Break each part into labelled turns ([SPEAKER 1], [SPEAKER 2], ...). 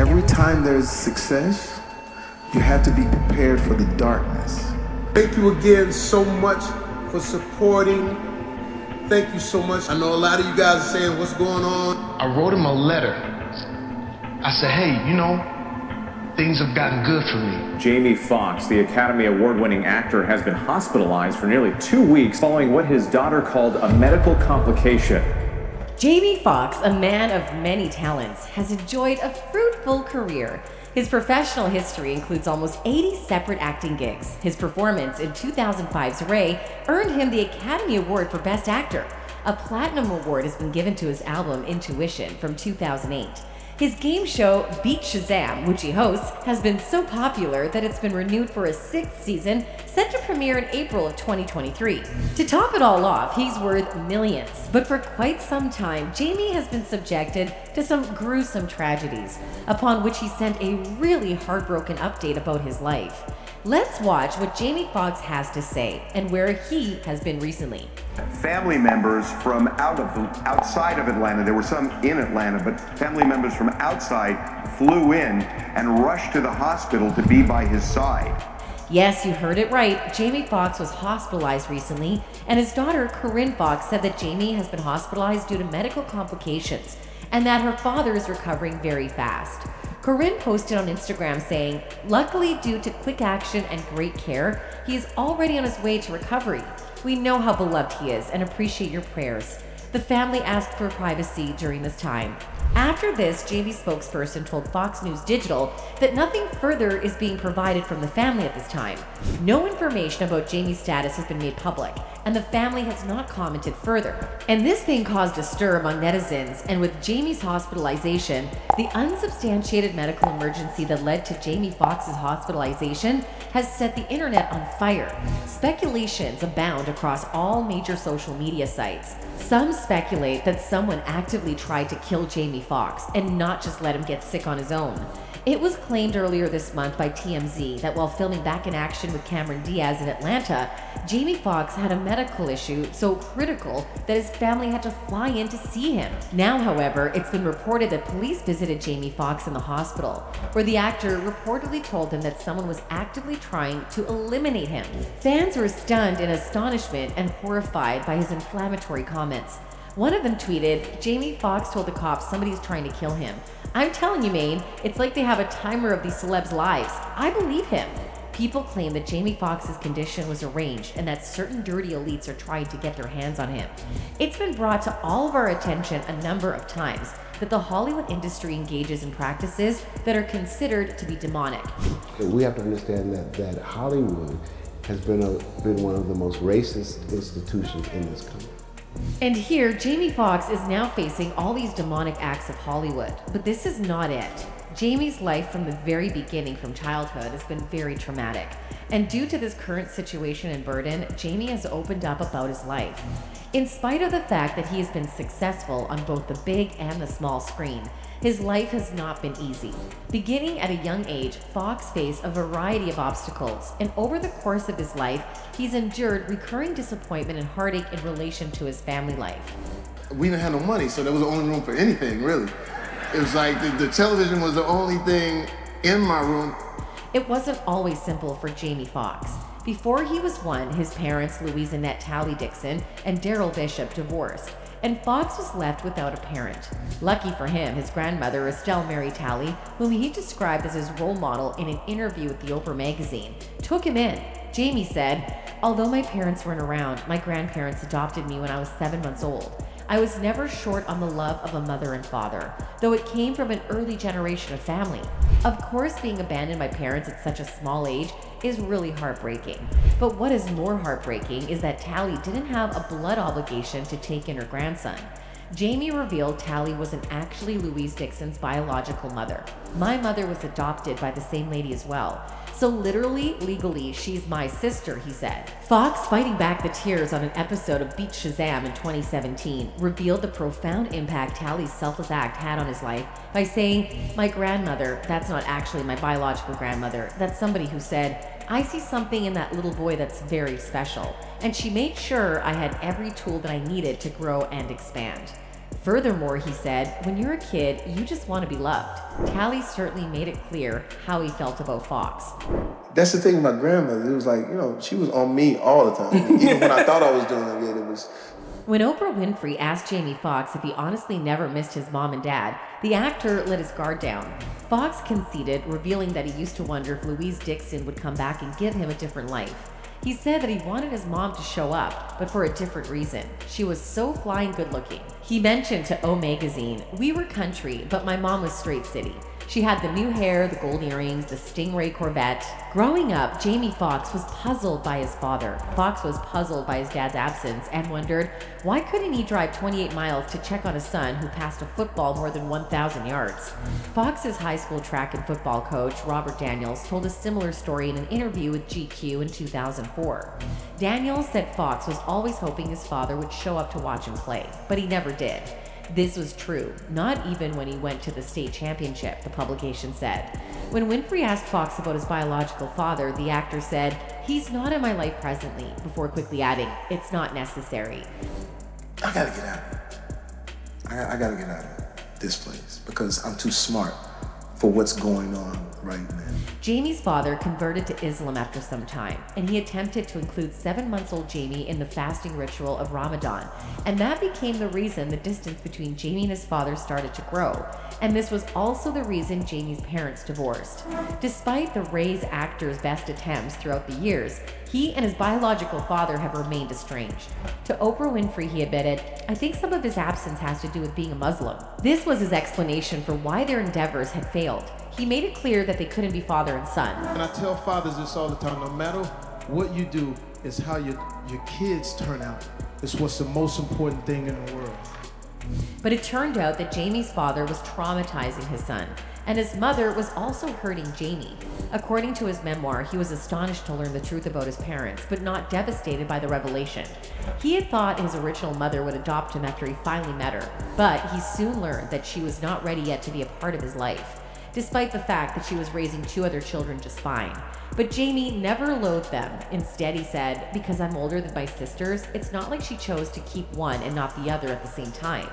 [SPEAKER 1] every time there's success, you have to be prepared for the darkness.
[SPEAKER 2] Thank you again so much for supporting. Thank you so much. I know a lot of you guys are saying, what's going on?
[SPEAKER 3] I wrote him a letter. I said, hey, things have gotten good for me.
[SPEAKER 4] Jamie Foxx, the Academy Award-winning actor, has been hospitalized for nearly 2 weeks following what his daughter called a medical complication.
[SPEAKER 5] Jamie Foxx, a man of many talents, has enjoyed a fruitful career. His professional history includes almost 80 separate acting gigs. His performance in 2005's Ray earned him the Academy Award for Best Actor. A Platinum Award has been given to his album Intuition from 2008. His game show, Beat Shazam, which he hosts, has been so popular that it's been renewed for a 6th season, set to premiere in April of 2023. To top it all off, he's worth millions. But for quite some time, Jamie has been subjected to some gruesome tragedies, upon which he sent a really heartbroken update about his life. Let's watch what Jamie Foxx has to say and where he has been recently.
[SPEAKER 6] Family members from outside of Atlanta, there were some in Atlanta, but family members from outside flew in and rushed to the hospital to be by his side.
[SPEAKER 5] Yes, you heard it right. Jamie Foxx was hospitalized recently, and his daughter, Corinne Foxx, said that Jamie has been hospitalized due to medical complications and that her father is recovering very fast. Corinne posted on Instagram saying, "Luckily, due to quick action and great care, he is already on his way to recovery. We know how beloved he is and appreciate your prayers." The family asked for privacy during this time. After this, Jamie's spokesperson told Fox News Digital that nothing further is being provided from the family at this time. No information about Jamie's status has been made public, and the family has not commented further. And this thing caused a stir among netizens, and with Jamie's hospitalization, the unsubstantiated medical emergency that led to Jamie Foxx's hospitalization has set the internet on fire. Speculations abound across all major social media sites. Some speculate that someone actively tried to kill Jamie Foxx and not just let him get sick on his own. It was claimed earlier this month by TMZ that while filming Back in Action with Cameron Diaz in Atlanta, Jamie Foxx had a medical issue so critical that his family had to fly in to see him. Now, however, it's been reported that police visited Jamie Foxx in the hospital, where the actor reportedly told them that someone was actively trying to eliminate him. Fans were stunned in astonishment and horrified by his inflammatory comments. One of them tweeted, "Jamie Foxx told the cops somebody's trying to kill him. I'm telling you, Maine, it's like they have a timer of these celebs' lives. I believe him." People claim that Jamie Foxx's condition was arranged and that certain dirty elites are trying to get their hands on him. It's been brought to all of our attention a number of times that the Hollywood industry engages in practices that are considered to be demonic.
[SPEAKER 7] We have to understand that Hollywood has been one of the most racist institutions in this country.
[SPEAKER 5] And here, Jamie Foxx is now facing all these demonic acts of Hollywood. But this is not it. Jamie's life from the very beginning, from childhood, has been very traumatic. And due to this current situation and burden, Jamie has opened up about his life. In spite of the fact that he has been successful on both the big and the small screen, his life has not been easy. Beginning at a young age, Foxx faced a variety of obstacles, and over the course of his life, he's endured recurring disappointment and heartache in relation to his family life.
[SPEAKER 2] We didn't have no money, so there was only room for anything, really. It was like the television was the only thing in my room.
[SPEAKER 5] It wasn't always simple for Jamie Foxx. Before he was one, his parents, Louise Annette Talley Dixon and Daryl Bishop, divorced, and Foxx was left without a parent. Lucky for him, his grandmother, Estelle Mary Talley, whom he described as his role model in an interview with the Oprah magazine, took him in. Jamie said, "Although my parents weren't around, my grandparents adopted me when I was 7 months old. I was never short on the love of a mother and father, though it came from an early generation of family. Of course, being abandoned by parents at such a small age is really heartbreaking. But what is more heartbreaking is that Talley didn't have a blood obligation to take in her grandson." Jamie revealed Talley wasn't actually Louise Dixon's biological mother. "My mother was adopted by the same lady as well. So literally, legally, she's my sister," he said. Foxx, fighting back the tears on an episode of Beat Shazam in 2017, revealed the profound impact Talley's selfless act had on his life by saying, "My grandmother, that's not actually my biological grandmother. That's somebody who said, I see something in that little boy that's very special. And she made sure I had every tool that I needed to grow and expand." Furthermore, he said, when you're a kid, you just want to be loved. Tally certainly made it clear how he felt about Foxx.
[SPEAKER 2] That's the thing with my grandmother. It was like, she was on me all the time. Even when I thought I was doing it, it was...
[SPEAKER 5] When Oprah Winfrey asked Jamie Foxx if he honestly never missed his mom and dad, the actor let his guard down. Foxx conceded, revealing that he used to wonder if Louise Dixon would come back and give him a different life. He said that he wanted his mom to show up, but for a different reason. She was so flying good looking. He mentioned to O Magazine, "We were country, but my mom was straight city. She had the new hair, the gold earrings, the Stingray Corvette." Growing up, Jamie Foxx was puzzled by his father. Foxx was puzzled by his dad's absence and wondered, why couldn't he drive 28 miles to check on his son who passed a football more than 1,000 yards? Foxx's high school track and football coach, Robert Daniels, told a similar story in an interview with GQ in 2004. Daniels said Foxx was always hoping his father would show up to watch him play, but he never did. This was true, not even when he went to the state championship, the publication said. When Winfrey asked Foxx about his biological father, the actor said, "He's not in my life presently," before quickly adding, "It's not necessary."
[SPEAKER 2] I gotta get out of here. I gotta get out of this place because I'm too smart for what's going on right now.
[SPEAKER 5] Jamie's father converted to Islam after some time, and he attempted to include 7-month-old Jamie in the fasting ritual of Ramadan, and that became the reason the distance between Jamie and his father started to grow, and this was also the reason Jamie's parents divorced. Despite the Ray's actor's best attempts throughout the years, he and his biological father have remained estranged. To Oprah Winfrey, he admitted, "I think some of his absence has to do with being a Muslim." This was his explanation for why their endeavors had failed. He made it clear that they couldn't be father and son.
[SPEAKER 2] And I tell fathers this all the time, no matter what you do, it's how your kids turn out. It's what's the most important thing in the world.
[SPEAKER 5] But it turned out that Jamie's father was traumatizing his son, and his mother was also hurting Jamie. According to his memoir, he was astonished to learn the truth about his parents, but not devastated by the revelation. He had thought his original mother would adopt him after he finally met her, but he soon learned that she was not ready yet to be a part of his life, despite the fact that she was raising 2 other children just fine. But Jamie never loathed them. Instead, he said, "Because I'm older than my sisters, it's not like she chose to keep one and not the other at the same time."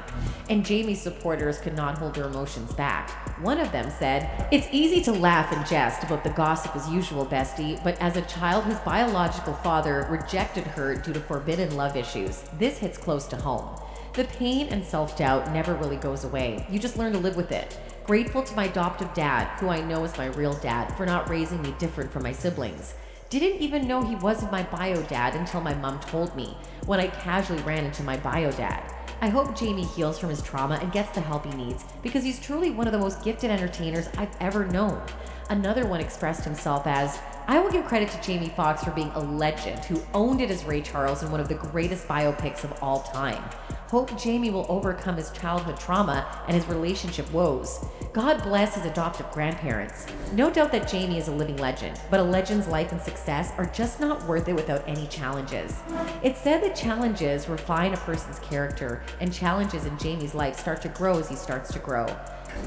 [SPEAKER 5] And Jamie's supporters could not hold their emotions back. One of them said, "It's easy to laugh and jest about the gossip as usual, bestie, but as a child whose biological father rejected her due to forbidden love issues, this hits close to home. The pain and self-doubt never really goes away. You just learn to live with it. Grateful to my adoptive dad, who I know is my real dad, for not raising me different from my siblings. Didn't even know he wasn't my bio dad until my mom told me, when I casually ran into my bio dad. I hope Jamie heals from his trauma and gets the help he needs, because he's truly one of the most gifted entertainers I've ever known." Another one expressed himself as, "I will give credit to Jamie Foxx for being a legend who owned it as Ray Charles in one of the greatest biopics of all time. Hope Jamie will overcome his childhood trauma and his relationship woes. God bless his adoptive grandparents." No doubt that Jamie is a living legend, but a legend's life and success are just not worth it without any challenges. It's said that challenges refine a person's character, and challenges in Jamie's life start to grow as he starts to grow.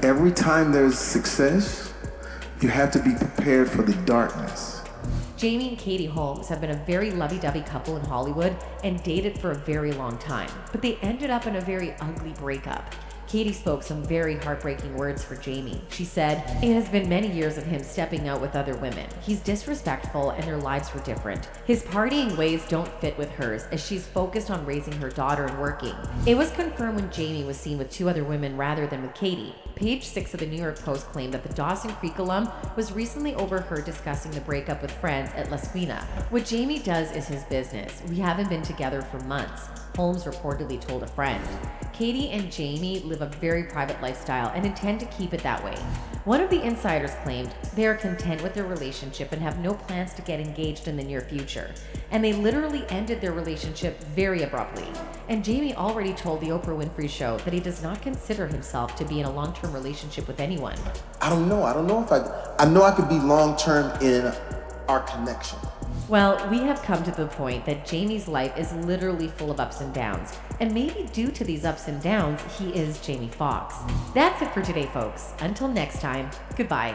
[SPEAKER 1] Every time there's success, you have to be prepared for the darkness.
[SPEAKER 5] Jamie and Katie Holmes have been a very lovey-dovey couple in Hollywood and dated for a very long time, but they ended up in a very ugly breakup. Katie spoke some very heartbreaking words for Jamie. She said, "It has been many years of him stepping out with other women. He's disrespectful and their lives were different. His partying ways don't fit with hers as she's focused on raising her daughter and working." It was confirmed when Jamie was seen with 2 other women rather than with Katie. Page 6 of the New York Post claimed that the Dawson Creek alum was recently overheard discussing the breakup with friends at La Squina. "What Jamie does is his business. We haven't been together for months," Holmes reportedly told a friend. Katie and Jamie live a very private lifestyle and intend to keep it that way. One of the insiders claimed they are content with their relationship and have no plans to get engaged in the near future. And they literally ended their relationship very abruptly. And Jamie already told the Oprah Winfrey Show that he does not consider himself to be in a long-term relationship with anyone.
[SPEAKER 2] I don't know if I know I could be long-term in our connection.
[SPEAKER 5] Well, we have come to the point that Jamie's life is literally full of ups and downs. And maybe due to these ups and downs, he is Jamie Foxx. That's it for today, folks. Until next time, goodbye.